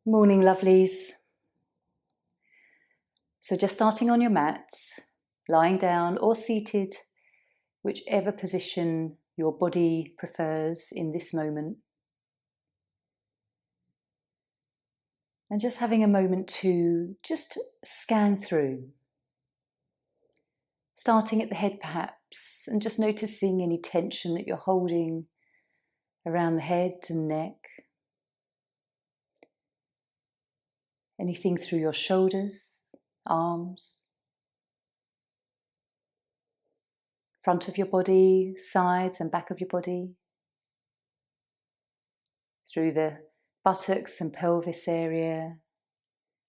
Morning, lovelies. So just starting on your mat, lying down or seated, whichever position your body prefers in this moment. And just having a moment to just scan through. Starting at the head perhaps, and just noticing any tension that you're holding around the head and neck. Anything through your shoulders, arms, front of your body, sides and back of your body, through the buttocks and pelvis area,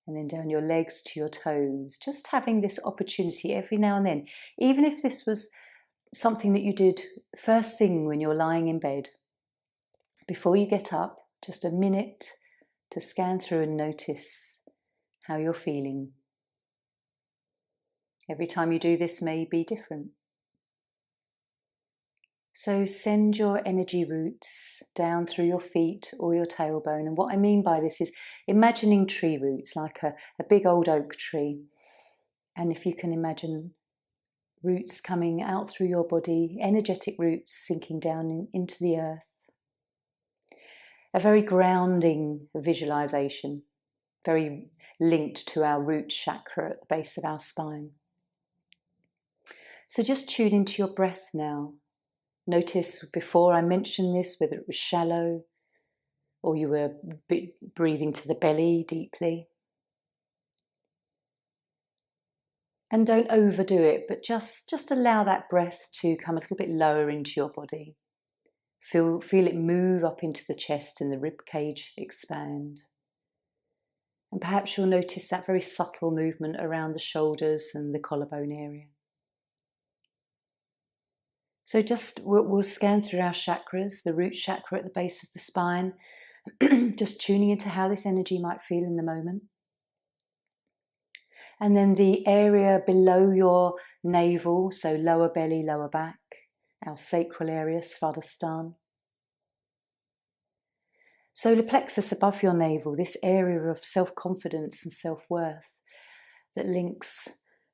and then down your legs to your toes. Just having this opportunity every now and then, even if this was something that you did first thing when you're lying in bed, before you get up, just a minute to scan through and notice how you're feeling. Every time you do this may be different. So send your energy roots down through your feet or your tailbone. And what I mean by this is imagining tree roots, like a big old oak tree. And if you can imagine roots coming out through your body, energetic roots sinking down into the earth. A very grounding visualization, very linked to our root chakra at the base of our spine. So just tune into your breath now. Notice before I mentioned this, whether it was shallow or you were breathing to the belly deeply. And don't overdo it, but just allow that breath to come a little bit lower into your body. Feel it move up into the chest and the rib cage expand. And perhaps you'll notice that very subtle movement around the shoulders and the collarbone area. So we'll scan through our chakras, the root chakra at the base of the spine, just tuning into how this energy might feel in the moment. And then the area below your navel, so lower belly, lower back, our sacral area, svadhisthana. Solar plexus above your navel, this area of self-confidence and self-worth that links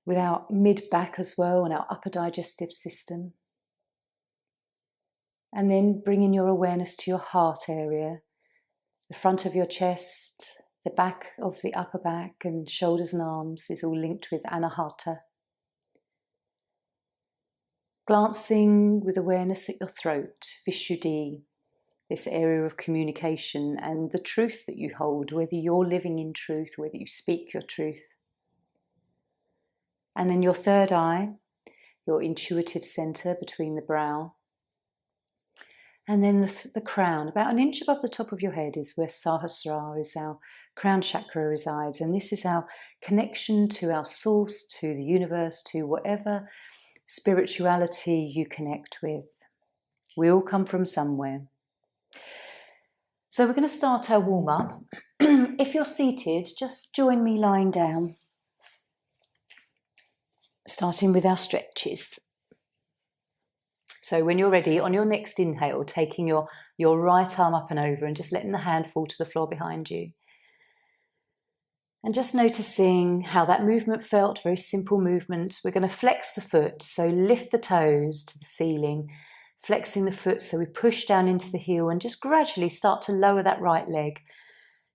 with our mid-back as well and our upper digestive system. And then bringing your awareness to your heart area, the front of your chest, the back of the upper back and shoulders and arms is all linked with anahata. Glancing with awareness at your throat, vishuddhi, this area of communication and the truth that you hold, whether you're living in truth, whether you speak your truth. And then your third eye, your intuitive center between the brow. And then the crown, about an inch above the top of your head is where Sahasrara is, our crown chakra resides. And this is our connection to our source, to the universe, to whatever spirituality you connect with. We all come from somewhere. So we're going to start our warm-up. If you're seated, just join me lying down. Starting with our stretches. So when you're ready, on your next inhale, taking your right arm up and over and just letting the hand fall to the floor behind you. And just noticing how that movement felt, very simple movement. We're going to flex the foot, so lift the toes to the ceiling, flexing the foot so we push down into the heel and just gradually start to lower that right leg,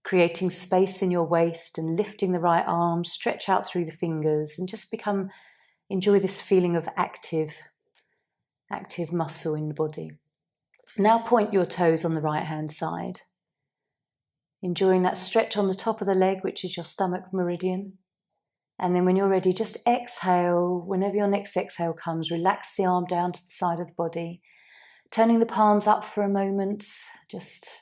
creating space in your waist and lifting the right arm, stretch out through the fingers and just enjoy this feeling of active muscle in the body. Now point your toes on the right hand side, enjoying that stretch on the top of the leg, which is your stomach meridian. And then when you're ready, just exhale. Whenever your next exhale comes, relax the arm down to the side of the body, turning the palms up for a moment, just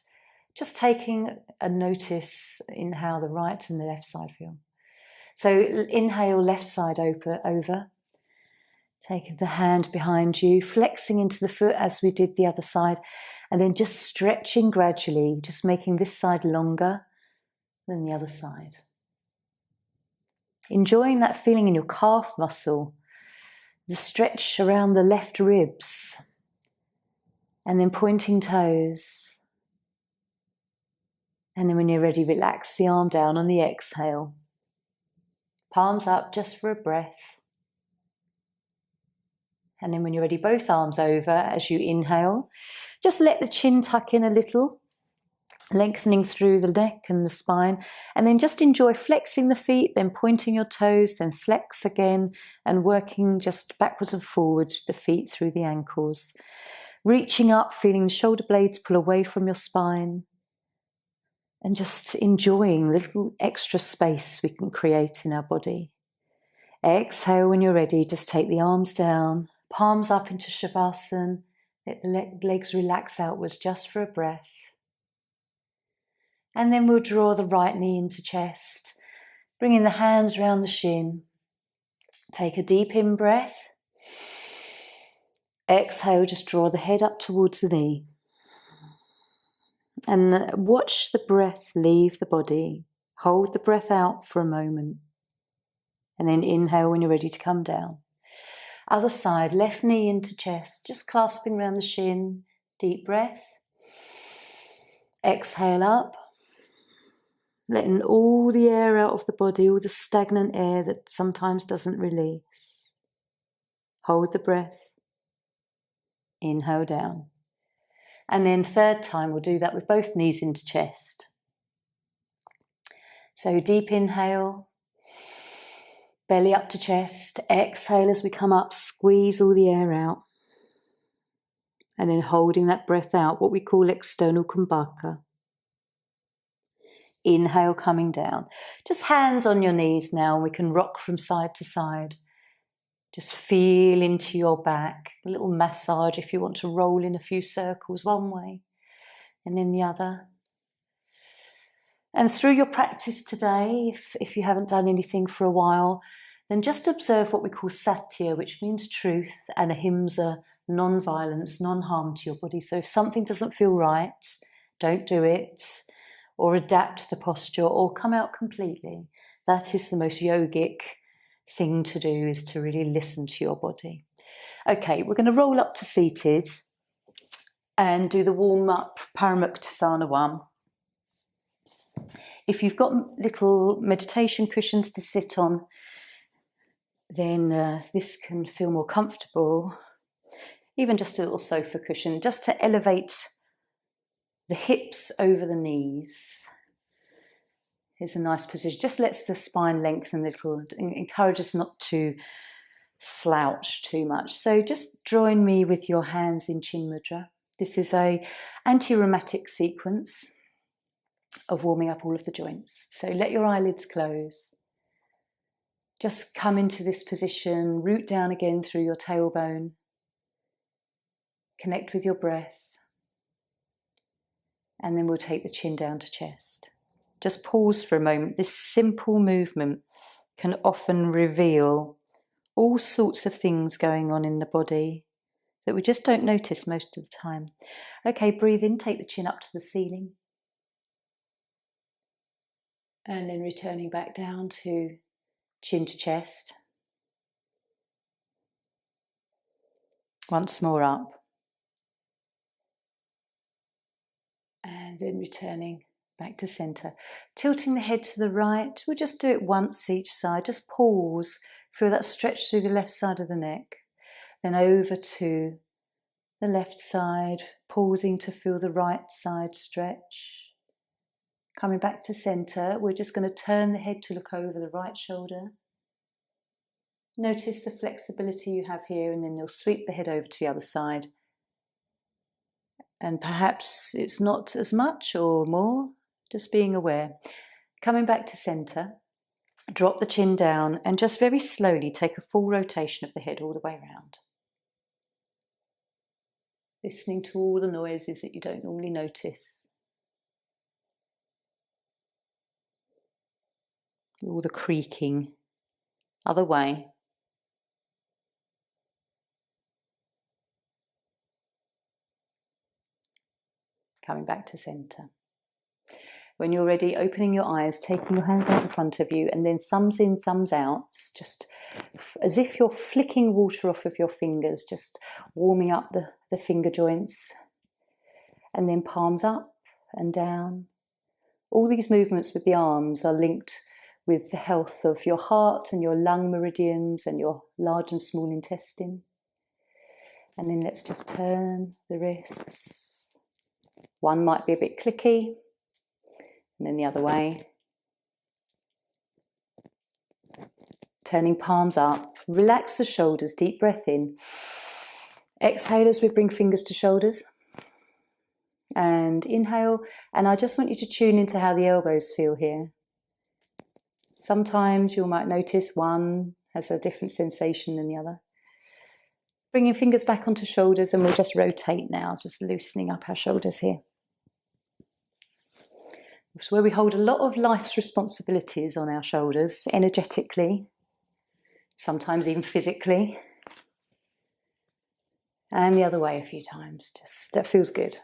taking a notice in how the right and the left side feel. So inhale, left side over. Taking the hand behind you, flexing into the foot as we did the other side, and then just stretching gradually, just making this side longer than the other side. Enjoying that feeling in your calf muscle, the stretch around the left ribs, and then pointing toes, And then when you're ready, relax the arm down on the exhale. Palms up just for a breath. And then when you're ready, both arms over as you inhale. Just let the chin tuck in a little, lengthening through the neck and the spine. And then just enjoy flexing the feet, then pointing your toes, then flex again, and working just backwards and forwards with the feet through the ankles. Reaching up, feeling the shoulder blades pull away from your spine. And just enjoying the little extra space we can create in our body. Exhale when you're ready, just take the arms down, palms up into Shavasana. Let the legs relax outwards just for a breath. And then we'll draw the right knee into chest, bringing the hands around the shin. Take a deep in breath. Exhale, just draw the head up towards the knee. And watch the breath leave the body. Hold the breath out for a moment. And then inhale when you're ready to come down. Other side, left knee into chest, just clasping around the shin. Deep breath. Exhale up. Letting all the air out of the body, all the stagnant air that sometimes doesn't release. Hold the breath. Inhale down. And then third time, we'll do that with both knees into chest. So deep inhale, belly up to chest. Exhale as we come up, squeeze all the air out. And then holding that breath out, what we call external kumbhaka. Inhale, coming down. Just hands on your knees now, and we can rock from side to side. Just feel into your back. A little massage if you want to roll in a few circles one way and then the other. And through your practice today, if you haven't done anything for a while, then just observe what we call satya, which means truth, and ahimsa, non-violence, non-harm to your body. So if something doesn't feel right, don't do it, or adapt the posture, or come out completely. That is the most yogic thing to do, is to really listen to your body. Okay, we're going to roll up to seated and do the warm-up Paramuktasana 1. If you've got little meditation cushions to sit on, then this can feel more comfortable. Even just a little sofa cushion, just to elevate the hips over the knees. Is a nice position. Just lets the spine lengthen a little, encourage us not to slouch too much. So just join me with your hands in Chin Mudra. This is a anti-rheumatic sequence of warming up all of the joints. So let your eyelids close. Just come into this position, root down again through your tailbone. Connect with your breath. And then we'll take the chin down to chest. Just pause for a moment. This simple movement can often reveal all sorts of things going on in the body that we just don't notice most of the time. Okay, breathe in, take the chin up to the ceiling. And then returning back down to chin to chest. Once more up. And then returning back to centre. Tilting the head to the right. We'll just do it once each side. Just pause. Feel that stretch through the left side of the neck. Then over to the left side. Pausing to feel the right side stretch. Coming back to centre. We're just going to turn the head to look over the right shoulder. Notice the flexibility you have here, and then you'll sweep the head over to the other side. And perhaps it's not as much or more. Just being aware. Coming back to centre, drop the chin down and just very slowly take a full rotation of the head all the way around. Listening to all the noises that you don't normally notice. All the creaking. Other way. Coming back to centre. When you're ready, opening your eyes, taking your hands out in front of you, and then thumbs in, thumbs out, just as if you're flicking water off of your fingers, just warming up the finger joints. And then palms up and down, All these movements with the arms are linked with the health of your heart and your lung meridians and your large and small intestine. And then let's just turn the wrists. One might be a bit clicky, and then the other way. Turning palms up. Relax the shoulders, deep breath in. Exhale as we bring fingers to shoulders. And inhale, and I just want you to tune into how the elbows feel here. Sometimes you might notice one has a different sensation than the other. Bringing fingers back onto shoulders, and we'll just rotate now, just loosening up our shoulders here. It's where we hold a lot of life's responsibilities on our shoulders, energetically, sometimes even physically. And the other way a few times, just that feels good.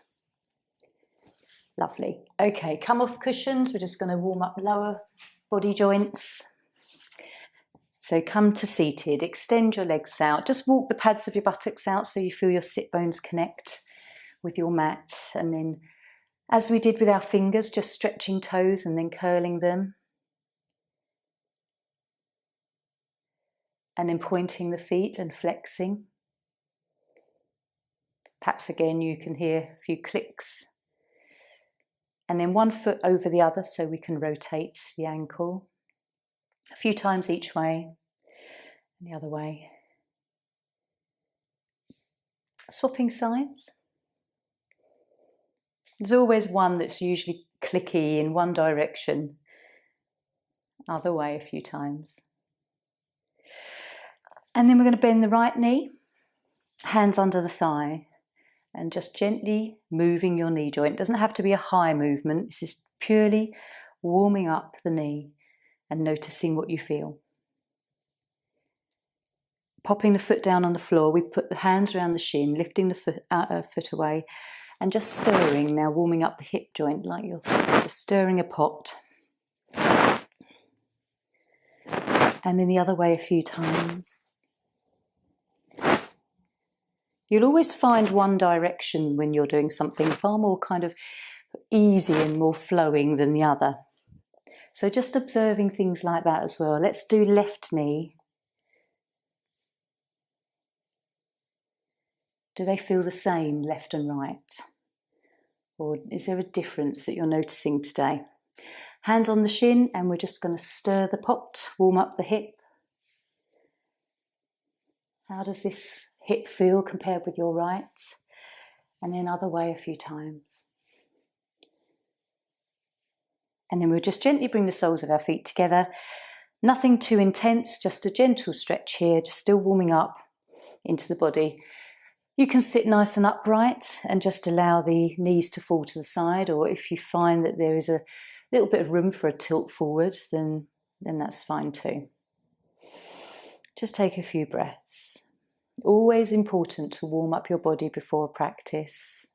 Lovely. Okay, come off cushions. We're just going to warm up lower body joints. So come to seated, extend your legs out, just walk the pads of your buttocks out so you feel your sit bones connect with your mat. And then, as we did with our fingers, just stretching toes and then curling them. And then pointing the feet and flexing. Perhaps again you can hear a few clicks. And then one foot over the other so we can rotate the ankle. A few times each way, and the other way. Swapping sides. There's always one that's usually clicky in one direction. Other way a few times. And then we're going to bend the right knee, hands under the thigh, and just gently moving your knee joint. It doesn't have to be a high movement. This is purely warming up the knee and noticing what you feel. Popping the foot down on the floor, we put the hands around the shin, lifting the foot away, and just stirring, now warming up the hip joint like you're just stirring a pot. And then the other way a few times. You'll always find one direction when you're doing something far more kind of easy and more flowing than the other. So just observing things like that as well. Let's do left knee. Do they feel the same, left and right? Or is there a difference that you're noticing today? Hands on the shin, and we're just going to stir the pot, warm up the hip. How does this hip feel compared with your right? And then other way a few times. And then we'll just gently bring the soles of our feet together. Nothing too intense, just a gentle stretch here, just still warming up into the body. You can sit nice and upright and just allow the knees to fall to the side, or if you find that there is a little bit of room for a tilt forward, then that's fine too. Just take a few breaths. Always important to warm up your body before a practice.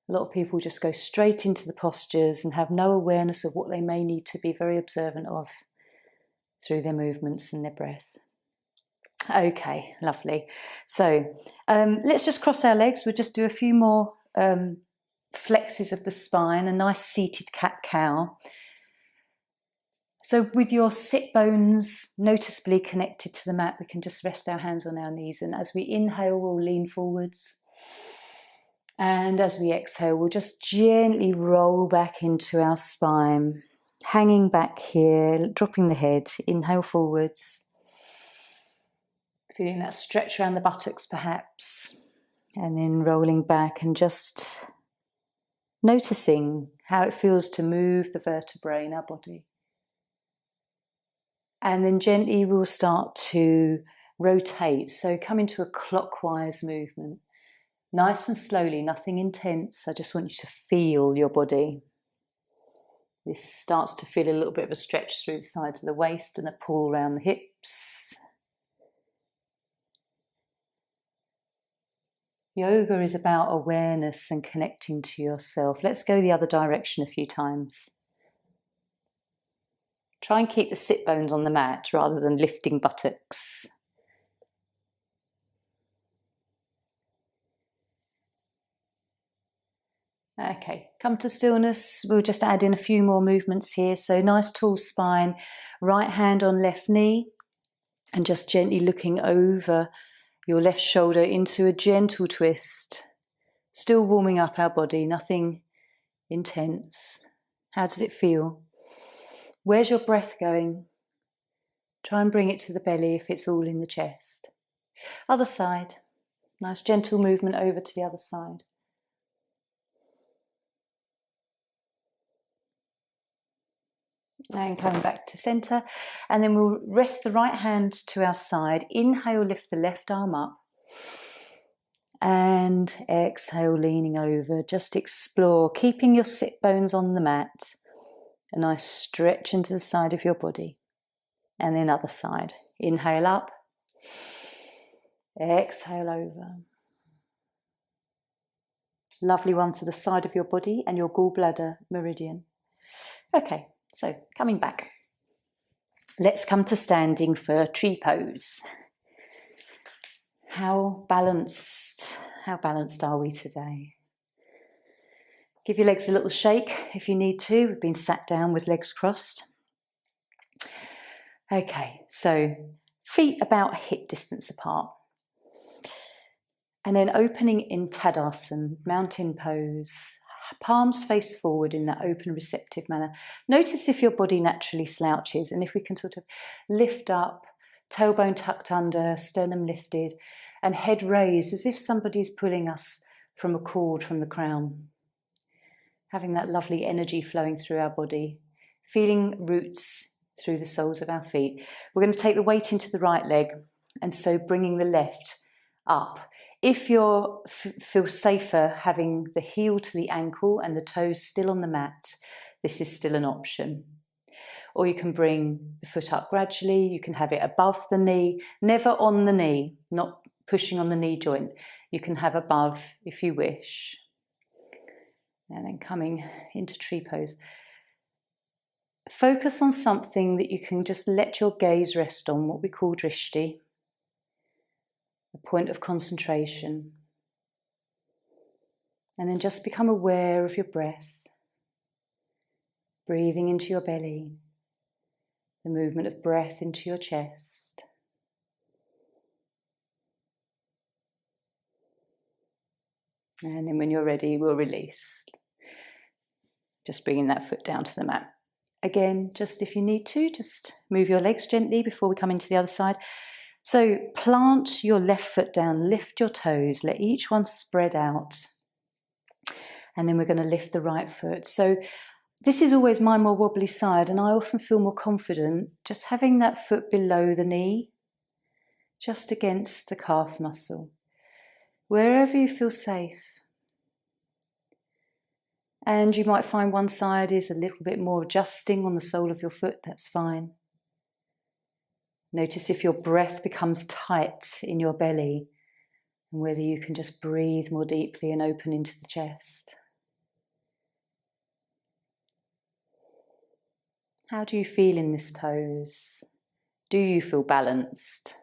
A lot of people just go straight into the postures and have no awareness of what they may need to be very observant of through their movements and their breath. Okay, lovely. So let's just cross our legs. We'll just do a few more flexes of the spine, a nice seated cat-cow. So with your sit bones noticeably connected to the mat, we can just rest our hands on our knees. And as we inhale, we'll lean forwards. And as we exhale, we'll just gently roll back into our spine, hanging back here, dropping the head, inhale forwards. Feeling that stretch around the buttocks perhaps, and then rolling back and just noticing how it feels to move the vertebrae in our body. And then gently we'll start to rotate, so come into a clockwise movement. Nice and slowly, nothing intense. I just want you to feel your body. This starts to feel a little bit of a stretch through the sides of the waist and a pull around the hips. Yoga is about awareness and connecting to yourself. Let's go the other direction a few times. Try and keep the sit bones on the mat rather than lifting buttocks. Okay, come to stillness. We'll just add in a few more movements here. So nice tall spine, right hand on left knee, and just gently looking over your left shoulder into a gentle twist. Still warming up our body, nothing intense. How does it feel? Where's your breath going? Try and bring it to the belly if it's all in the chest. Other side. Nice gentle movement over to the other side. And coming back to centre. And then we'll rest the right hand to our side. Inhale, lift the left arm up. And exhale, leaning over. Just explore, keeping your sit bones on the mat. A nice stretch into the side of your body. And then other side. Inhale up. Exhale over. Lovely one for the side of your body and your gallbladder meridian. Okay, so coming back. Let's come to standing for tree pose. How balanced are we today? Give your legs a little shake if you need to. We've been sat down with legs crossed. Okay, so feet about hip distance apart. And then opening in Tadasana, mountain pose. Palms face forward in that open, receptive manner. Notice if your body naturally slouches, and if we can sort of lift up, tailbone tucked under, sternum lifted, and head raised as if somebody's pulling us from a cord from the crown. Having that lovely energy flowing through our body. Feeling roots through the soles of our feet. We're going to take the weight into the right leg, and so bringing the left up. If you feel safer having the heel to the ankle and the toes still on the mat, this is still an option. Or you can bring the foot up gradually. You can have it above the knee, never on the knee, not pushing on the knee joint. You can have above if you wish. And then coming into tree pose. Focus on something that you can just let your gaze rest on, what we call drishti, a point of concentration. And then just become aware of your breath, breathing into your belly, the movement of breath into your chest. And then when you're ready, we'll release. Just bringing that foot down to the mat. Again, just if you need to, just move your legs gently before we come into the other side. So plant your left foot down, lift your toes, let each one spread out. And then we're going to lift the right foot. So this is always my more wobbly side, and I often feel more confident just having that foot below the knee, just against the calf muscle, wherever you feel safe. And you might find one side is a little bit more adjusting on the sole of your foot, that's fine. Notice if your breath becomes tight in your belly and whether you can just breathe more deeply and open into the chest. How do you feel in this pose? Do you feel balanced?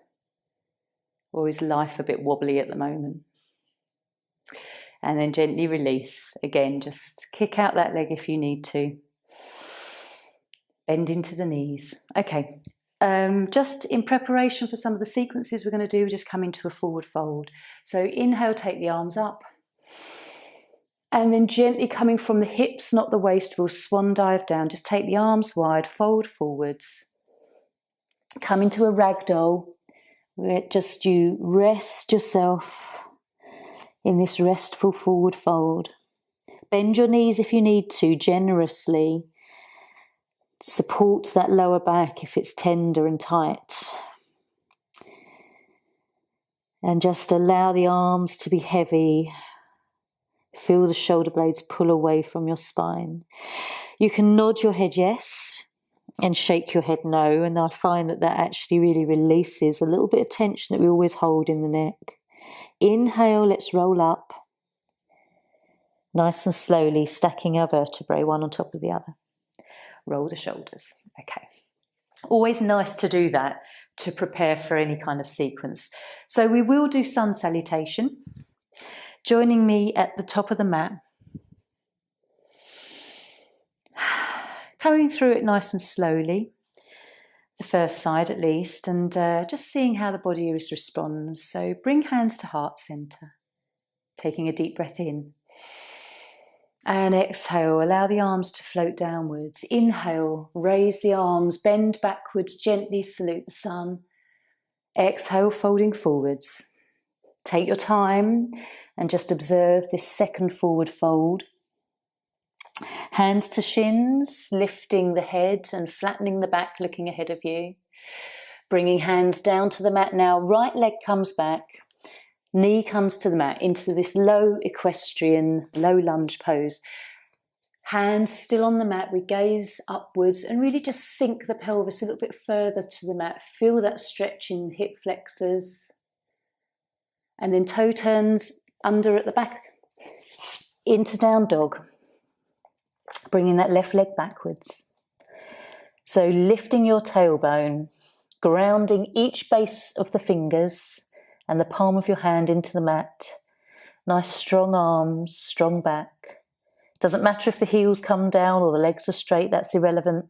Or is life a bit wobbly at the moment? And then gently release. Again, just kick out that leg if you need to. Bend into the knees. Okay. Just in preparation for some of the sequences we're going to do, we just come into a forward fold. So inhale, take the arms up. And then gently coming from the hips, not the waist, we'll swan dive down. Just take the arms wide, fold forwards. Come into a ragdoll, where just you rest yourself in this restful forward fold. Bend your knees if you need to, generously. Support that lower back if it's tender and tight. And just allow the arms to be heavy. Feel the shoulder blades pull away from your spine. You can nod your head yes and shake your head no, and I find that actually really releases a little bit of tension that we always hold in the neck. Inhale, let's roll up. Nice and slowly, stacking our vertebrae one on top of the other. Roll the shoulders. Okay. Always nice to do that to prepare for any kind of sequence. So we will do sun salutation. Joining me at the top of the mat, Coming through it nice and slowly, the first side at least, and just seeing how the body responds. So bring hands to heart center, taking a deep breath in. And exhale, allow the arms to float downwards. Inhale, raise the arms, bend backwards, gently salute the sun. Exhale, folding forwards. Take your time and just observe this second forward fold. Hands to shins, lifting the head and flattening the back, looking ahead of you. Bringing hands down to the mat now. Right leg comes back, knee comes to the mat, into this low equestrian, low lunge pose. Hands still on the mat, we gaze upwards and really just sink the pelvis a little bit further to the mat. Feel that stretch in hip flexors. And then toe turns under at the back, into down dog. Bringing that left leg backwards. So lifting your tailbone, grounding each base of the fingers and the palm of your hand into the mat. Nice strong arms, strong back. Doesn't matter if the heels come down or the legs are straight, that's irrelevant.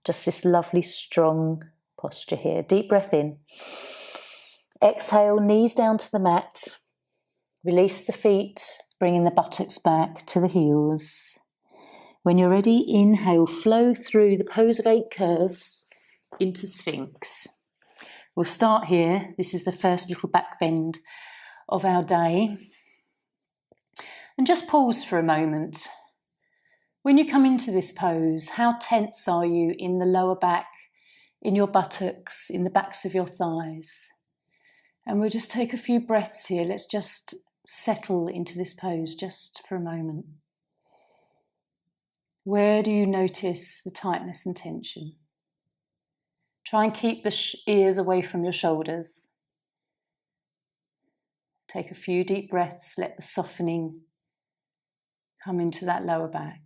Just this lovely strong posture here. Deep breath in. Exhale, knees down to the mat. Release the feet, bringing the buttocks back to the heels. When you're ready, inhale, flow through the pose of 8 curves into Sphinx. We'll start here. This is the first little back bend of our day. And just pause for a moment. When you come into this pose, how tense are you in the lower back, in your buttocks, in the backs of your thighs? And we'll just take a few breaths here. Let's just settle into this pose just for a moment. Where do you notice the tightness and tension? Try and keep the ears away from your shoulders. Take a few deep breaths, let the softening come into that lower back.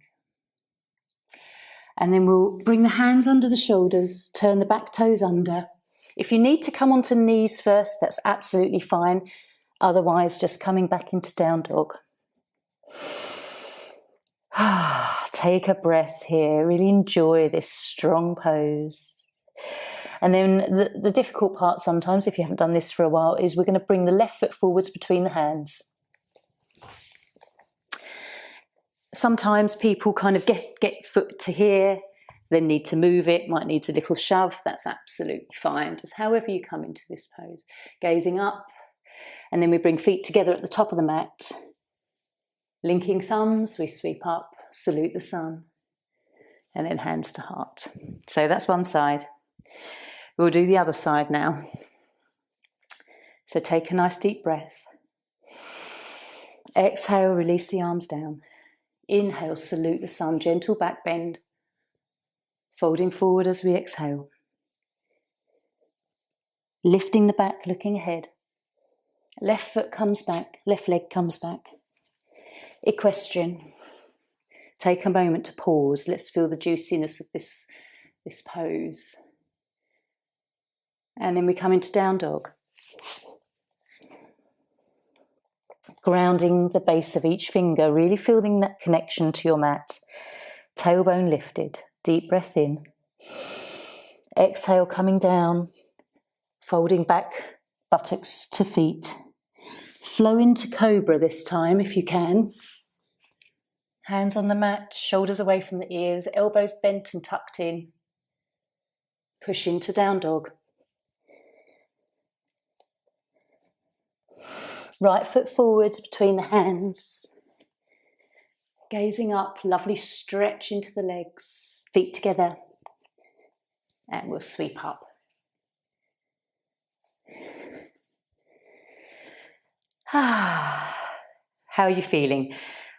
And then we'll bring the hands under the shoulders, turn the back toes under. If you need to come onto knees first, that's absolutely fine. Otherwise, just coming back into down dog. Take a breath here. Really enjoy this strong pose. And then the difficult part sometimes, if you haven't done this for a while, is we're going to bring the left foot forwards between the hands. Sometimes people kind of get foot to here, then need to move it, might need a little shove. That's absolutely fine. Just however you come into this pose. Gazing up, and then we bring feet together at the top of the mat. Linking thumbs, we sweep up, salute the sun, and then hands to heart. So that's one side. We'll do the other side now. So take a nice deep breath. Exhale, release the arms down. Inhale, salute the sun, gentle back bend. Folding forward as we exhale. Lifting the back, looking ahead. Left foot comes back, left leg comes back. Equestrian. Take a moment to pause. Let's feel the juiciness of this pose. And then we come into down dog. Grounding the base of each finger, really feeling that connection to your mat. Tailbone lifted. Deep breath in. Exhale, coming down. Folding back, buttocks to feet. Flow into cobra this time if you can. Hands on the mat, shoulders away from the ears, elbows bent and tucked in. Push into down dog. Right foot forwards between the hands. Gazing up, lovely stretch into the legs, feet together. And we'll sweep up. How are you feeling?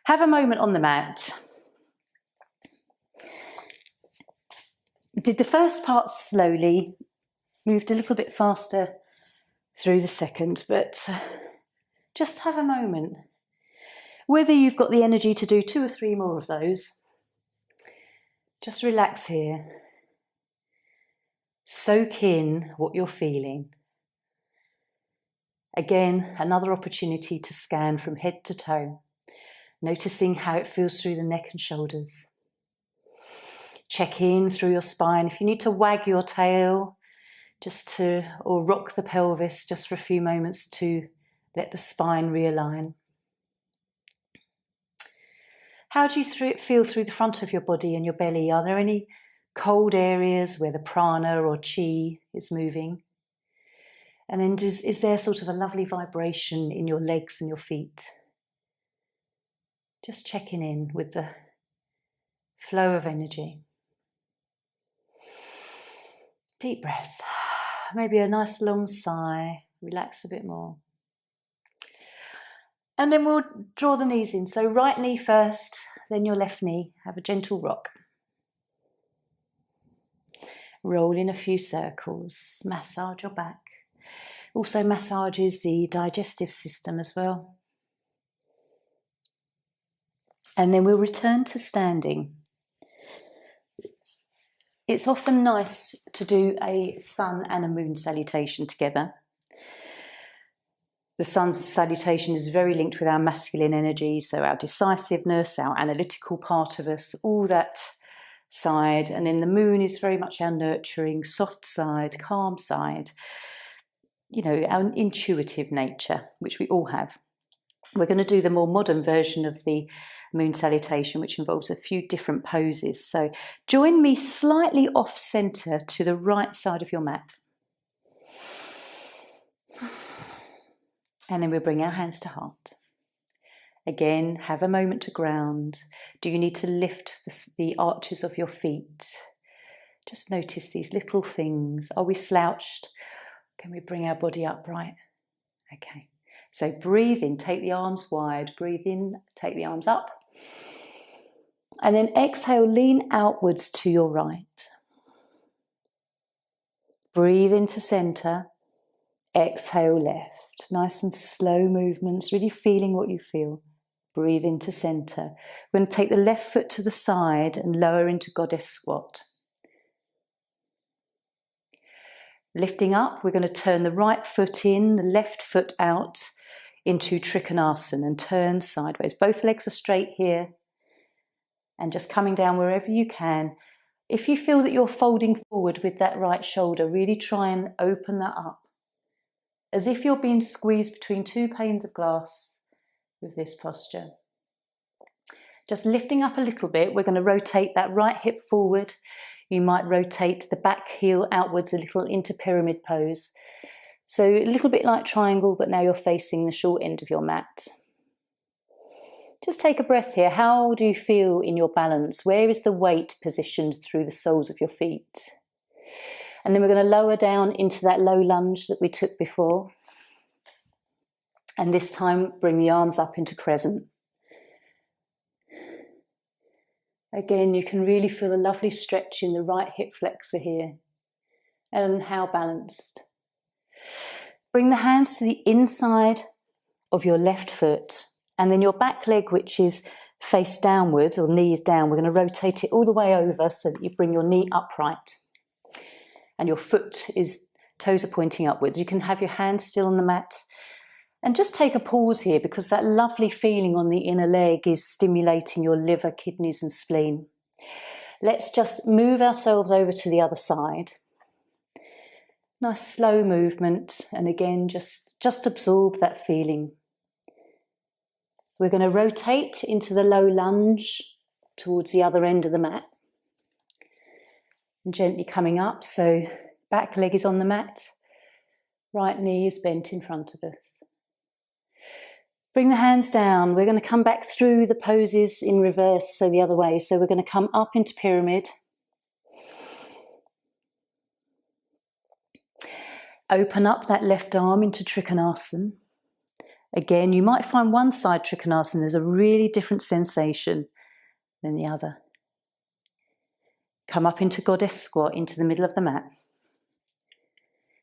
Have a moment on the mat. Did the first part slowly, moved a little bit faster through the second, but just have a moment. Whether you've got the energy to do 2 or 3 more of those, just relax here. Soak in what you're feeling. Again, another opportunity to scan from head to toe, noticing how it feels through the neck and shoulders. check in through your spine. If you need to wag your tail or rock the pelvis just for a few moments to let the spine realign. How do you feel through the front of your body and your belly? Are there any cold areas where the prana or chi is moving? And then is there sort of a lovely vibration in your legs and your feet? Just checking in with the flow of energy. Deep breath. Maybe a nice long sigh. Relax a bit more. And then we'll draw the knees in. So right knee first, then your left knee. Have a gentle rock. Roll in a few circles. Massage your back. Also massages the digestive system as well. And then we'll return to standing. It's often nice to do a sun and a moon salutation together. The sun's salutation is very linked with our masculine energy, so our decisiveness, our analytical part of us, all that side. And then the moon is very much our nurturing, soft side, calm side, our intuitive nature, which we all have. We're going to do the more modern version of the moon salutation, which involves a few different poses. So join me slightly off center to the right side of your mat. And then we'll bring our hands to heart. Again, have a moment to ground. Do you need to lift the arches of your feet? Just notice these little things. Are we slouched? Can we bring our body upright? Okay. So breathe in, take the arms wide. Breathe in, take the arms up. And then exhale, lean outwards to your right. Breathe into center. Exhale, left. Nice and slow movements, really feeling what you feel. Breathe into center. We're going to take the left foot to the side and lower into goddess squat. Lifting up, we're going to turn the right foot in, the left foot out into trikonasana and turn sideways. Both legs are straight here and just coming down wherever you can. If you feel that you're folding forward with that right shoulder, really try and open that up. As if you're being squeezed between two panes of glass with this posture. Just lifting up a little bit, we're going to rotate that right hip forward. You might rotate the back heel outwards a little into pyramid pose. So a little bit like triangle, but now you're facing the short end of your mat. Just take a breath here. How do you feel in your balance? Where is the weight positioned through the soles of your feet? And then we're going to lower down into that low lunge that we took before. And this time, bring the arms up into crescent. Again, you can really feel a lovely stretch in the right hip flexor here. And how balanced. Bring the hands to the inside of your left foot. And then your back leg, which is face downwards or knees down, we're going to rotate it all the way over so that you bring your knee upright. And your toes are pointing upwards. You can have your hands still on the mat. And just take a pause here because that lovely feeling on the inner leg is stimulating your liver, kidneys and spleen. Let's just move ourselves over to the other side. Nice slow movement. And again, just absorb that feeling. We're going to rotate into the low lunge towards the other end of the mat. And gently coming up, so back leg is on the mat, right knee is bent in front of us. Bring the hands down. We're going to come back through the poses in reverse, so the other way. So we're going to come up into pyramid. Open up that left arm into trikonasana. Again, you might find one side trikonasana, there's a really different sensation than the other. Come up into goddess squat, into the middle of the mat.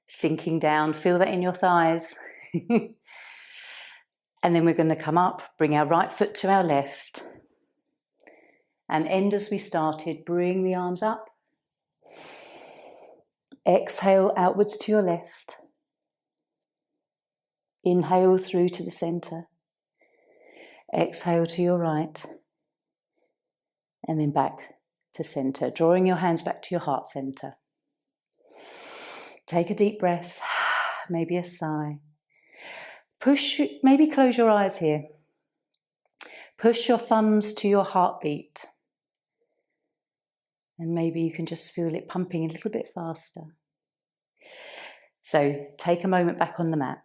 Sinking down, feel that in your thighs. And then we're going to come up, bring our right foot to our left. And end as we started, bring the arms up. Exhale outwards to your left. Inhale through to the center. Exhale to your right. And then back to center, drawing your hands back to your heart center. Take a deep breath, maybe a sigh. Maybe close your eyes here. Push your thumbs to your heartbeat. And maybe you can just feel it pumping a little bit faster. So take a moment back on the mat.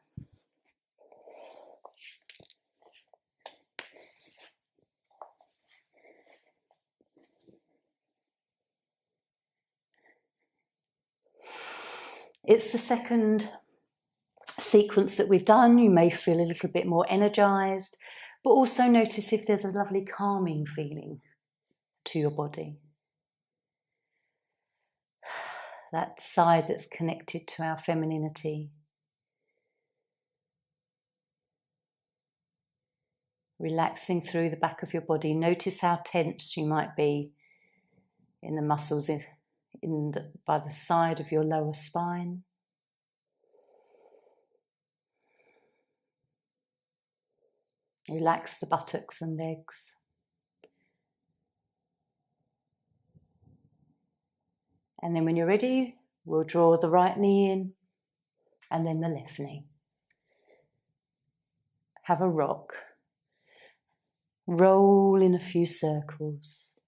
It's the second sequence that we've done. You may feel a little bit more energized, but also notice if there's a lovely calming feeling to your body. That side that's connected to our femininity. Relaxing through the back of your body. Notice how tense you might be in the muscles by the side of your lower spine. Relax the buttocks and legs. And then when you're ready, we'll draw the right knee in and then the left knee. Have a rock. Roll in a few circles.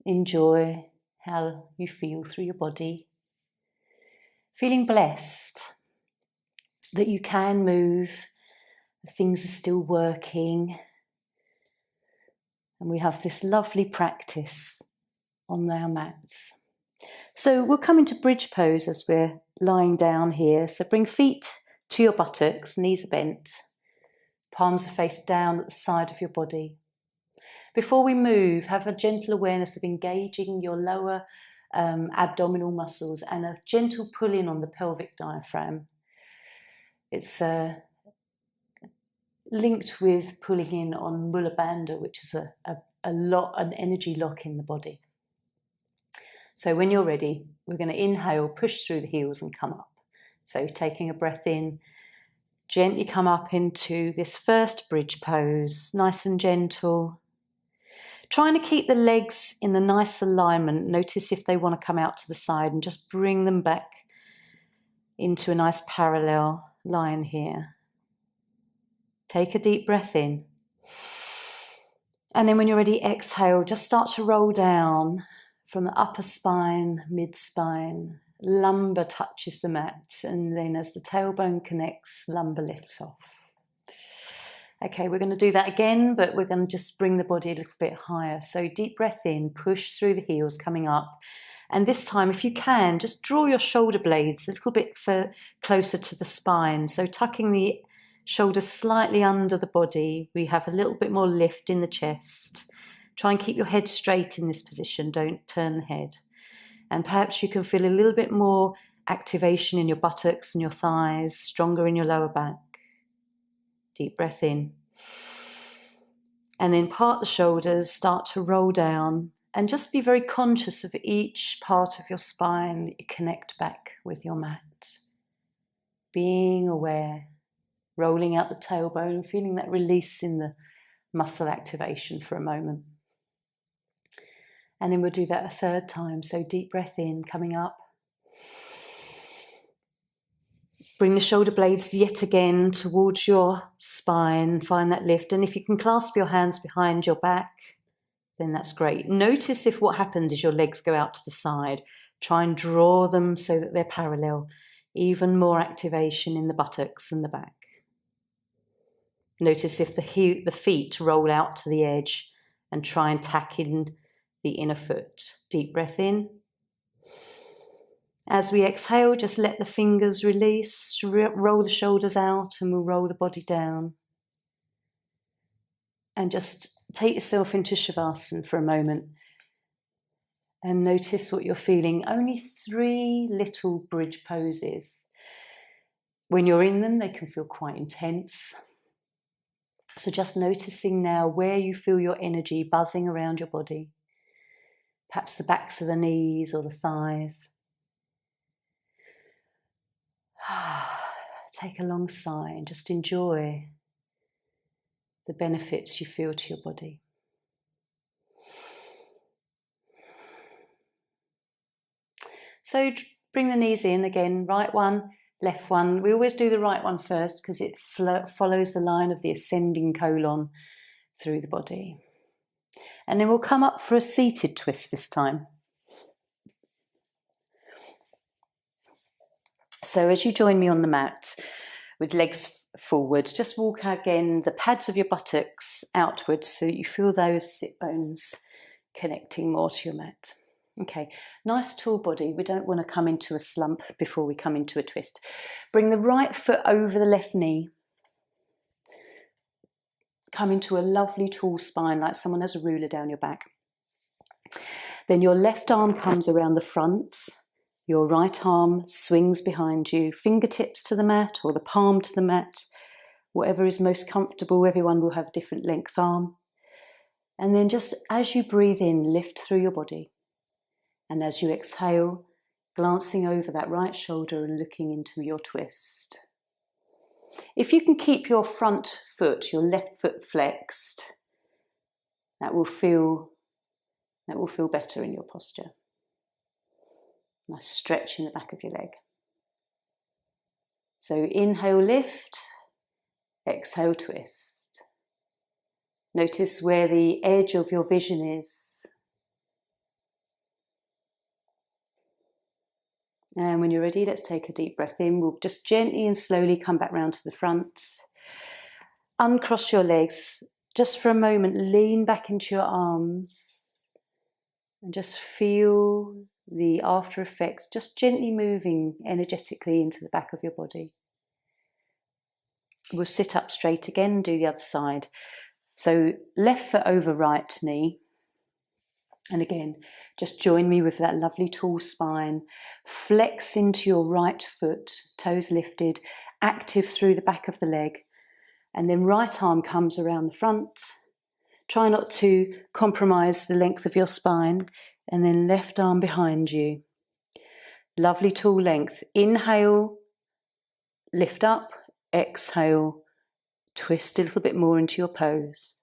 Enjoy how you feel through your body. Feeling blessed that you can move, things are still working. And we have this lovely practice on our mats. So we'll come into bridge pose as we're lying down here. So bring feet to your buttocks, knees are bent, palms are faced down at the side of your body. Before we move, have a gentle awareness of engaging your lower abdominal muscles and a gentle pull in on the pelvic diaphragm. It's linked with pulling in on Mula Bandha, which is an energy lock in the body. So when you're ready, we're going to inhale, push through the heels and come up. So taking a breath in, gently come up into this first bridge pose, nice and gentle. Trying to keep the legs in a nice alignment. Notice if they want to come out to the side and just bring them back into a nice parallel line here. Take a deep breath in. And then when you're ready, exhale, just start to roll down from the upper spine, mid-spine. Lumbar touches the mat. And then as the tailbone connects, lumbar lifts off. Okay, we're going to do that again, but we're going to just bring the body a little bit higher. So deep breath in, push through the heels, coming up. And this time, if you can, just draw your shoulder blades a little bit closer to the spine. So tucking the shoulders slightly under the body. We have a little bit more lift in the chest. Try and keep your head straight in this position. Don't turn the head. And perhaps you can feel a little bit more activation in your buttocks and your thighs, stronger in your lower back. Deep breath in. And then part the shoulders, start to roll down, and just be very conscious of each part of your spine that you connect back with your mat. Being aware, rolling out the tailbone and feeling that release in the muscle activation for a moment. And then we'll do that a third time. So deep breath in, coming up. Bring the shoulder blades yet again towards your spine, find that lift. And if you can clasp your hands behind your back, then that's great. Notice if what happens is your legs go out to the side. Try and draw them so that they're parallel. Even more activation in the buttocks and the back. Notice if the feet roll out to the edge and try and tack in the inner foot. Deep breath in. As we exhale, just let the fingers release, roll the shoulders out, and we'll roll the body down. And just take yourself into Shavasana for a moment and notice what you're feeling. Only 3 little bridge poses. When you're in them, they can feel quite intense. So just noticing now where you feel your energy buzzing around your body. Perhaps the backs of the knees or the thighs. Take a long sigh and just enjoy the benefits you feel to your body. So bring the knees in again, right one, left one. We always do the right one first because it follows the line of the ascending colon through the body. And then we'll come up for a seated twist this time. So as you join me on the mat with legs forwards, just walk again the pads of your buttocks outwards so you feel those sit bones connecting more to your mat. Okay, nice tall body. We don't want to come into a slump before we come into a twist. Bring the right foot over the left knee. Come into a lovely tall spine like someone has a ruler down your back. Then your left arm comes around the front. Your right arm swings behind you, fingertips to the mat or the palm to the mat. Whatever is most comfortable, everyone will have a different length arm. And then just as you breathe in, lift through your body. And as you exhale, glancing over that right shoulder and looking into your twist. If you can keep your front foot, your left foot flexed, that will feel better in your posture. Nice stretch in the back of your leg. So inhale, lift, exhale, twist. Notice where the edge of your vision is. And when you're ready, let's take a deep breath in. We'll just gently and slowly come back round to the front. Uncross your legs. Just for a moment, lean back into your arms. And just feel the after effects, just gently moving energetically into the back of your body. We'll sit up straight again, do the other side. So left foot over right knee. And again, just join me with that lovely tall spine. Flex into your right foot, toes lifted, active through the back of the leg. And then right arm comes around the front. Try not to compromise the length of your spine. And then left arm behind you. Lovely tall length. Inhale, lift up, exhale, twist a little bit more into your pose.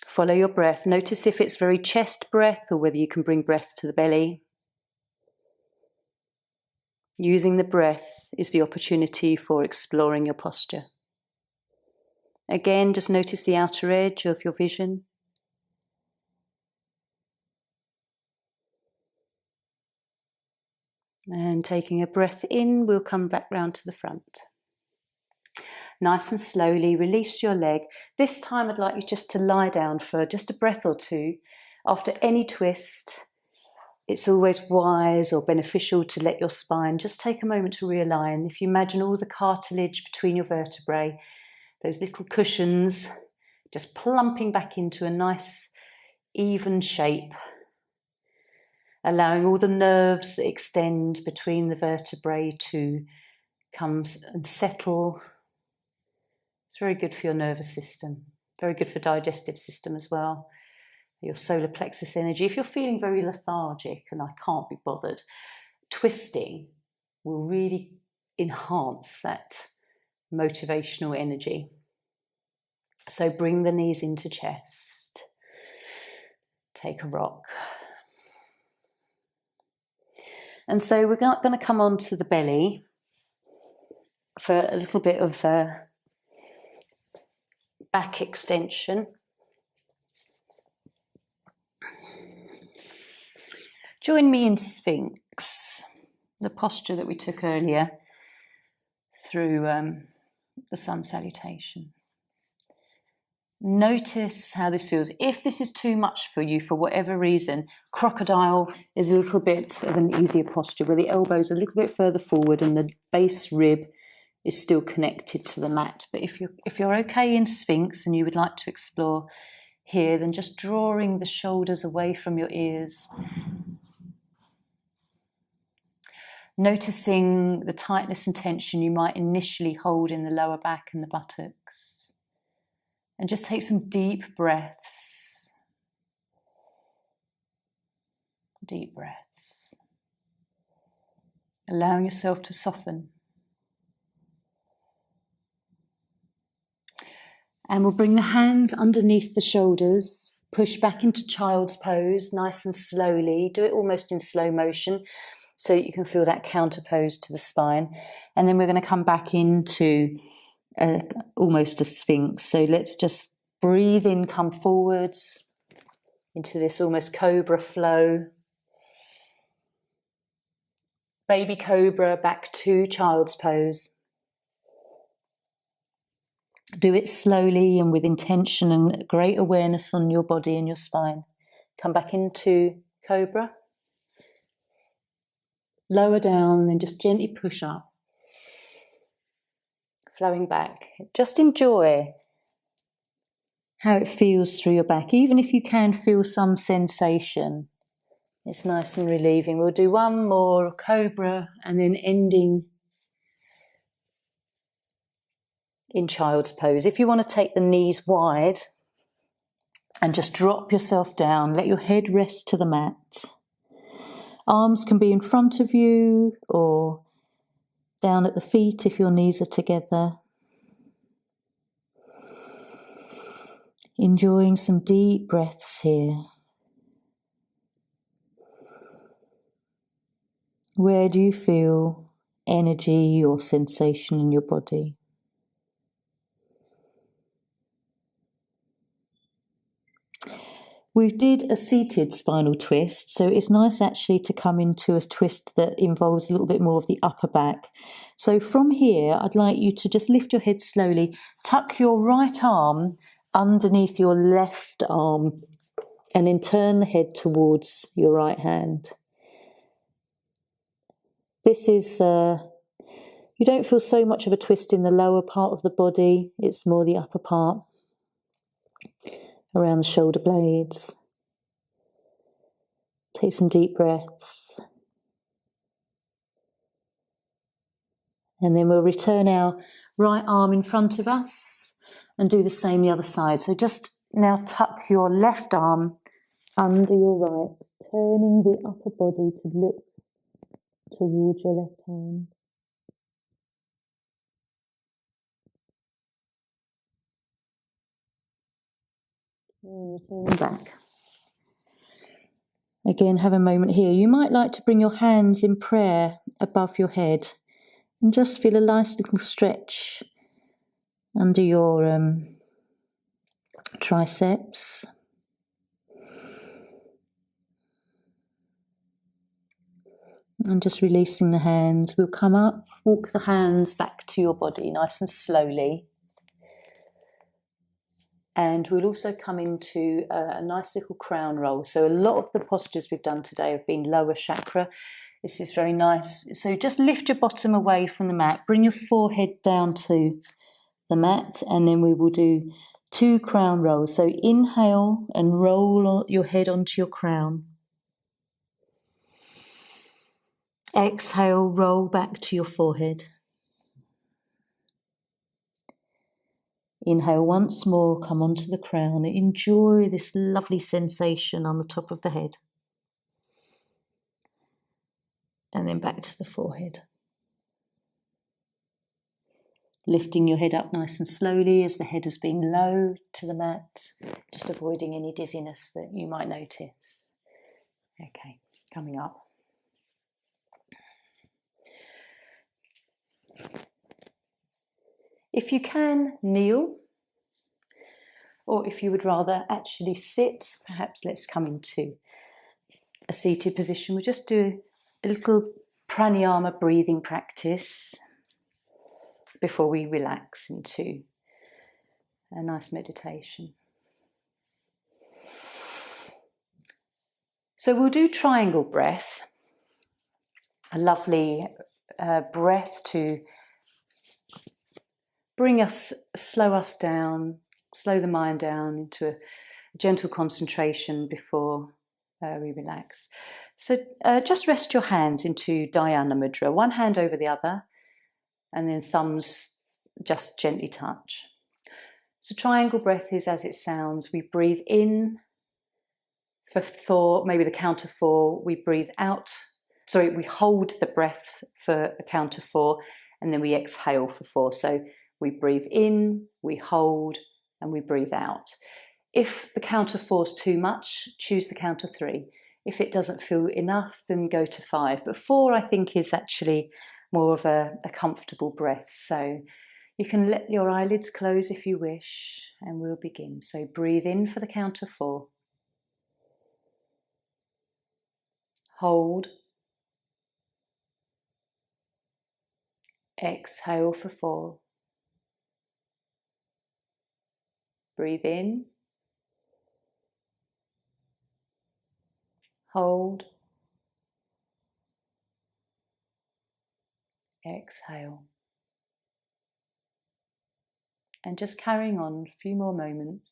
Follow your breath. Notice if it's very chest breath or whether you can bring breath to the belly. Using the breath is the opportunity for exploring your posture. Again, just notice the outer edge of your vision. And taking a breath in, we'll come back round to the front. Nice and slowly release your leg. This time I'd like you just to lie down for just a breath or two. After any twist, it's always wise or beneficial to let your spine just take a moment to realign. If you imagine all the cartilage between your vertebrae, those little cushions, just plumping back into a nice, even shape, allowing all the nerves that extend between the vertebrae to come and settle. It's very good for your nervous system, very good for digestive system as well, your solar plexus energy. If you're feeling very lethargic and I can't be bothered, twisting will really enhance that motivational energy. So bring the knees into chest. Take a rock. And so we're going to come on to the belly for a little bit of back extension. Join me in Sphinx, the posture that we took earlier through the sun salutation. Notice how this feels. If this is too much for you for whatever reason, crocodile is a little bit of an easier posture where the elbows are a little bit further forward and the base rib is still connected to the mat. But if you're okay in Sphinx and you would like to explore here, then just drawing the shoulders away from your ears. Noticing the tightness and tension you might initially hold in the lower back and the buttocks. And just take some deep breaths. Deep breaths. Allowing yourself to soften. And we'll bring the hands underneath the shoulders, push back into child's pose, nice and slowly. Do it almost in slow motion so that you can feel that counter pose to the spine. And then we're going to come back into almost a sphinx. So let's just breathe in, come forwards into this almost cobra flow. Baby cobra back to child's pose. Do it slowly and with intention and great awareness on your body and your spine. Come back into cobra. Lower down, then just gently push up. Flowing back. Just enjoy how it feels through your back, even if you can feel some sensation. It's nice and relieving. We'll do one more cobra and then ending in child's pose. If you want to take the knees wide and just drop yourself down, let your head rest to the mat. Arms can be in front of you or down at the feet if your knees are together. Enjoying some deep breaths here. Where do you feel energy or sensation in your body? We did a seated spinal twist, so it's nice actually to come into a twist that involves a little bit more of the upper back. So from here, I'd like you to just lift your head slowly, tuck your right arm underneath your left arm, and then turn the head towards your right hand. This is, you don't feel so much of a twist in the lower part of the body, it's more the upper part, around the shoulder blades. Take some deep breaths. And then we'll return our right arm in front of us and do the same the other side. So just now tuck your left arm under your right, turning the upper body to look towards your left hand. And returning back. Again, have a moment here. You might like to bring your hands in prayer above your head and just feel a nice little stretch under your triceps. And just releasing the hands. We'll come up, walk the hands back to your body nice and slowly. And we'll also come into a nice little crown roll. So a lot of the postures we've done today have been lower chakra. This is very nice. So just lift your bottom away from the mat. Bring your forehead down to the mat. And then we will do 2 crown rolls. So inhale and roll your head onto your crown. Exhale, roll back to your forehead. Inhale once more, come onto the crown. Enjoy this lovely sensation on the top of the head. And then back to the forehead. Lifting your head up nice and slowly as the head has been low to the mat, just avoiding any dizziness that you might notice. Okay, coming up. If you can, kneel, or if you would rather actually sit, perhaps let's come into a seated position. We'll just do a little pranayama breathing practice before we relax into a nice meditation. So we'll do triangle breath, a lovely breath to slow us down, slow the mind down into a gentle concentration before we relax. So just rest your hands into Dhyana Mudra, one hand over the other, and then thumbs just gently touch. So triangle breath is as it sounds. We breathe in for 4, maybe the count of 4. We breathe out. Sorry, we hold the breath for a count of 4, and then we exhale for 4. So we breathe in, we hold, and we breathe out. If the count of 4 is too much, choose the count of 3. If it doesn't feel enough, then go to 5. But 4, I think, is actually more of a comfortable breath. So you can let your eyelids close if you wish, and we'll begin. So breathe in for the count of 4. Hold. Exhale for 4. Breathe in. Hold. Exhale. And just carrying on a few more moments.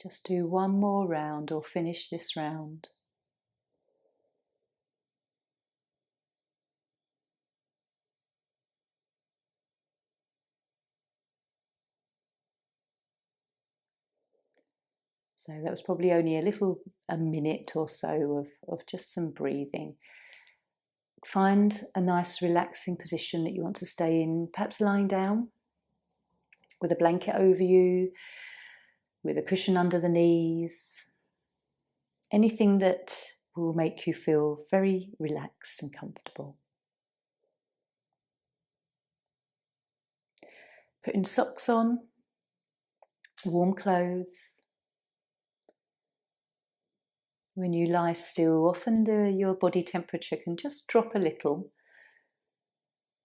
Just do one more round or finish this round. So that was probably only a minute or so of just some breathing. Find a nice relaxing position that you want to stay in, perhaps lying down with a blanket over you, with a cushion under the knees, anything that will make you feel very relaxed and comfortable. Putting socks on, warm clothes. When you lie still, often your body temperature can just drop a little.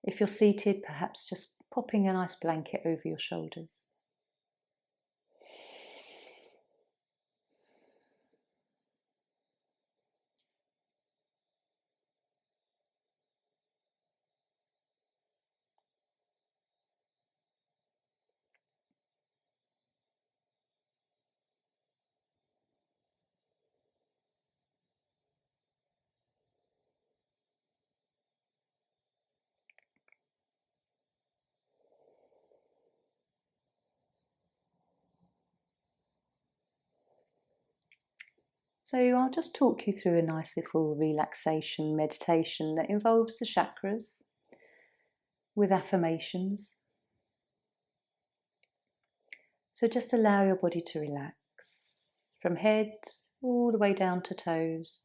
If you're seated, perhaps just popping a nice blanket over your shoulders. So I'll just talk you through a nice little relaxation meditation that involves the chakras with affirmations. So just allow your body to relax from head all the way down to toes.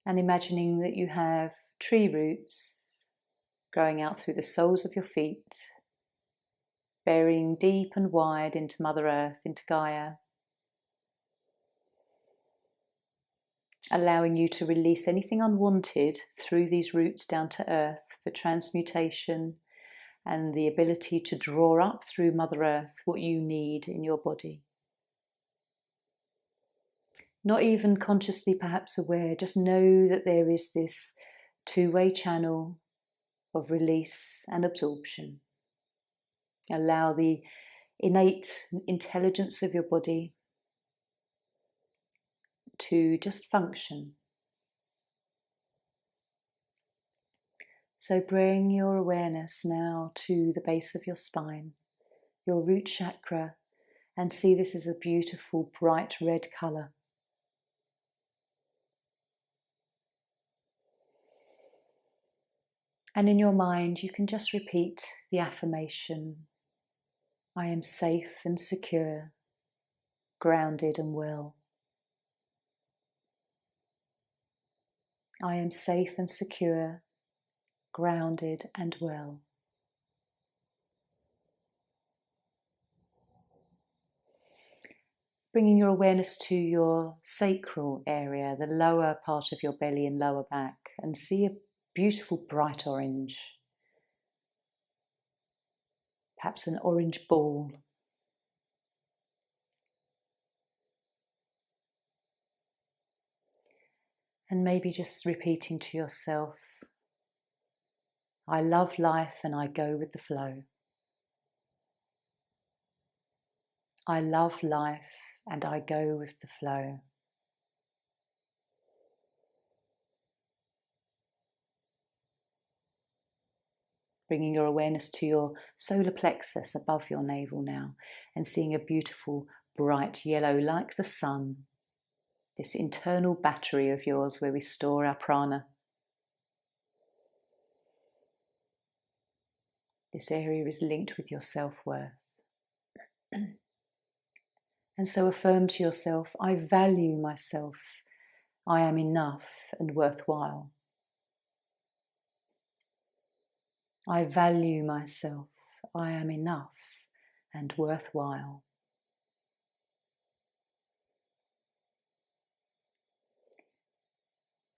And imagining that you have tree roots growing out through the soles of your feet, burying deep and wide into Mother Earth, into Gaia, allowing you to release anything unwanted through these roots down to Earth for transmutation and the ability to draw up through Mother Earth what you need in your body. Not even consciously perhaps aware, just know that there is this two-way channel of release and absorption. Allow the innate intelligence of your body to just function. So bring your awareness now to the base of your spine, your root chakra, and see this as a beautiful bright red colour. And in your mind, you can just repeat the affirmation, I am safe and secure, grounded and well. I am safe and secure, grounded and well. Bringing your awareness to your sacral area, the lower part of your belly and lower back, and see a beautiful bright orange. perhaps an orange ball. And maybe just repeating to yourself, I love life and I go with the flow. I love life and I go with the flow. Bringing your awareness to your solar plexus above your navel now and seeing a beautiful bright yellow like the sun, this internal battery of yours where we store our prana. This area is linked with your self-worth. And so affirm to yourself, I value myself. I am enough and worthwhile. I value myself. I am enough and worthwhile.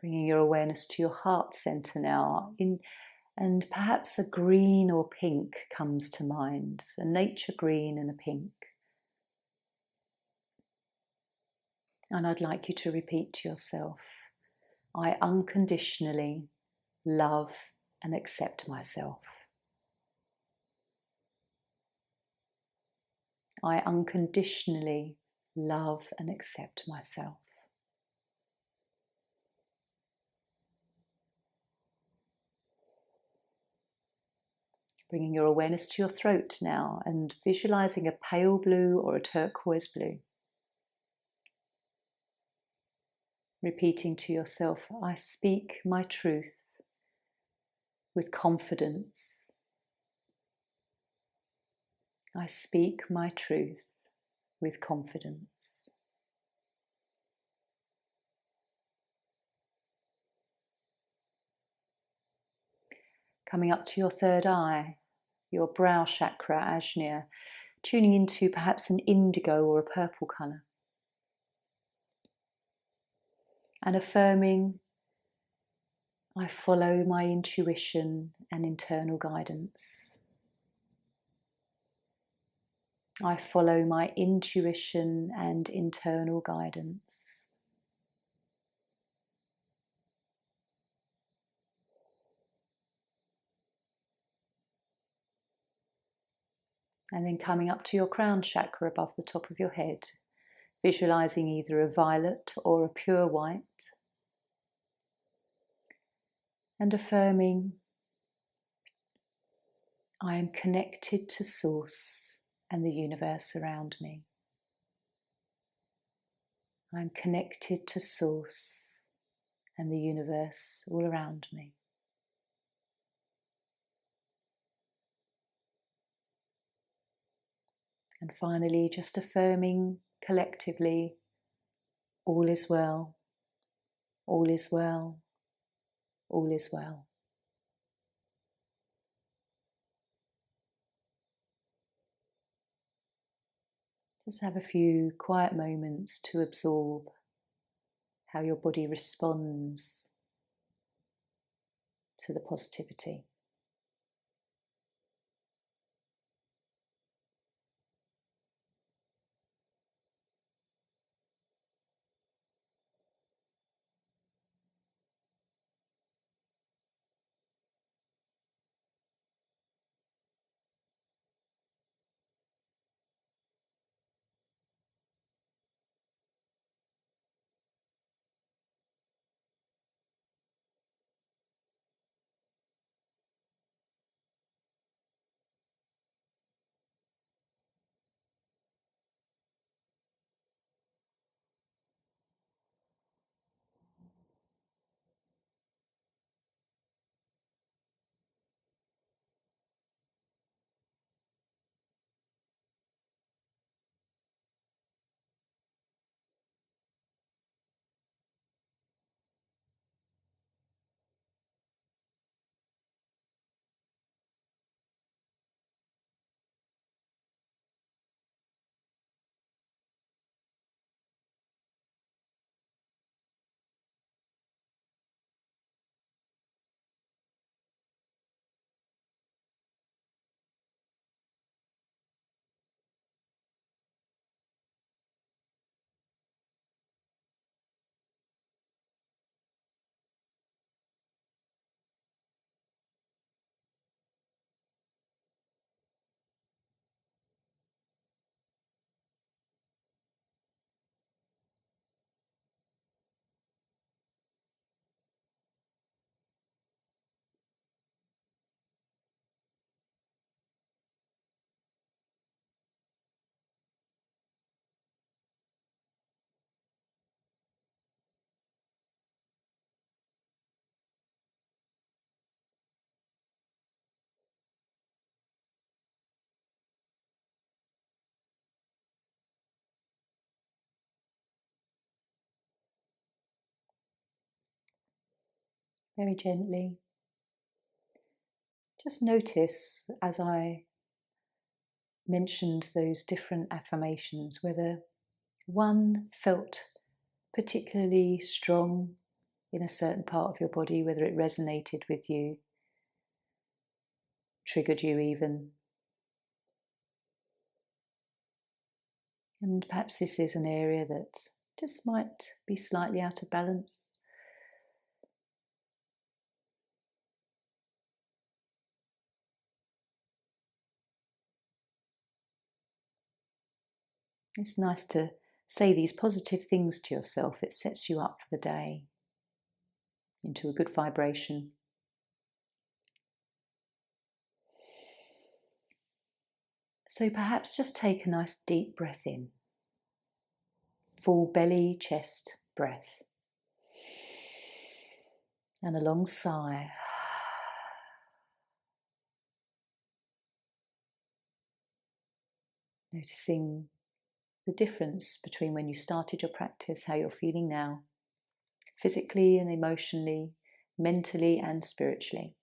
Bringing your awareness to your heart center now, and perhaps a green or pink comes to mind, a nature green and a pink. And I'd like you to repeat to yourself, I unconditionally love and accept myself. I unconditionally love and accept myself. Bringing your awareness to your throat now and visualizing a pale blue or a turquoise blue. Repeating to yourself, I speak my truth with confidence. I speak my truth with confidence. Coming up to your third eye, your brow chakra, Ajna, tuning into perhaps an indigo or a purple colour. And affirming, I follow my intuition and internal guidance. I follow my intuition and internal guidance. And then coming up to your crown chakra above the top of your head, visualizing either a violet or a pure white. And affirming, I am connected to Source and the universe around me. I am connected to Source and the universe all around me. And finally, just affirming collectively, all is well, all is well, all is well. Just have a few quiet moments to absorb how your body responds to the positivity. very gently. Just notice as I mentioned those different affirmations, whether one felt particularly strong in a certain part of your body, whether it resonated with you, triggered you even. And perhaps this is an area that just might be slightly out of balance. It's nice to say these positive things to yourself. It sets you up for the day into a good vibration. So perhaps just take a nice deep breath in. Full belly, chest breath. And a long sigh. Noticing the difference between when you started your practice, how you're feeling now, physically and emotionally, mentally and spiritually.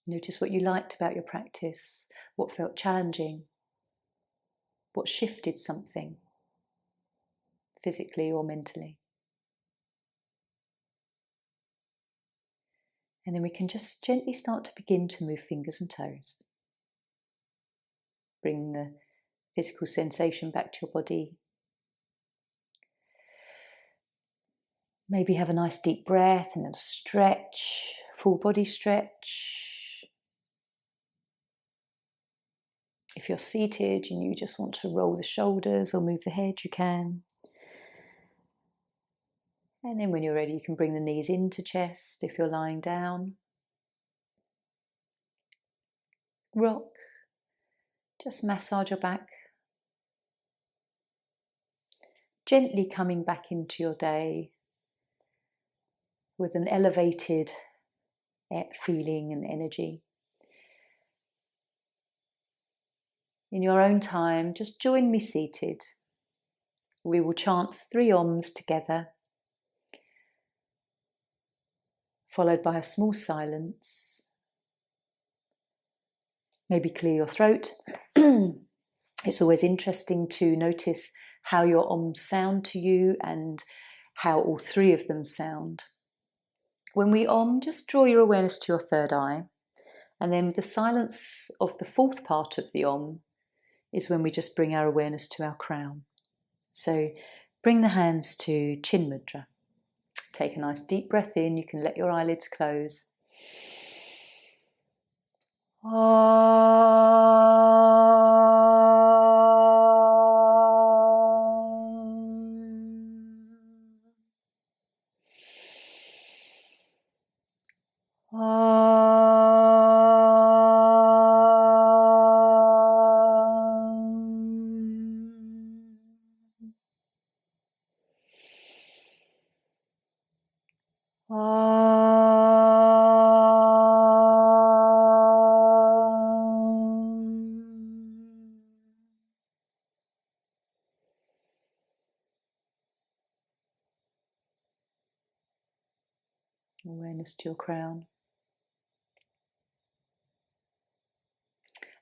Notice what you liked about your practice, what felt challenging, what shifted something, physically or mentally. And then we can just gently start to begin to move fingers and toes. Bring the physical sensation back to your body. Maybe have a nice deep breath and then a stretch, full body stretch. If you're seated and you just want to roll the shoulders or move the head, you can. And then when you're ready, you can bring the knees into chest if you're lying down. Rock. Just massage your back. Gently coming back into your day with an elevated feeling and energy. In your own time, just join me seated. We will chant 3 Oms together, followed by a small silence. Maybe clear your throat. It's always interesting to notice how your Oms sound to you and how all 3 of them sound. When we Om, just draw your awareness to your third eye, and then the silence of the 4th part of the Om is when we just bring our awareness to our crown. So bring the hands to Chin Mudra. Take a nice deep breath in. You can let your eyelids close. Awareness to your crown.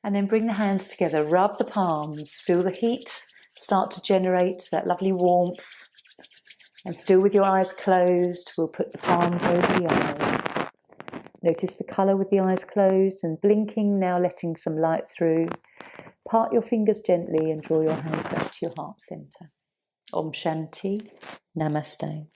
And then bring the hands together, rub the palms, feel the heat start to generate that lovely warmth. And still with your eyes closed, we'll put the palms over the eyes. Notice the colour with the eyes closed and blinking, now letting some light through. Part your fingers gently and draw your hands back to your heart centre. Om Shanti, Namaste.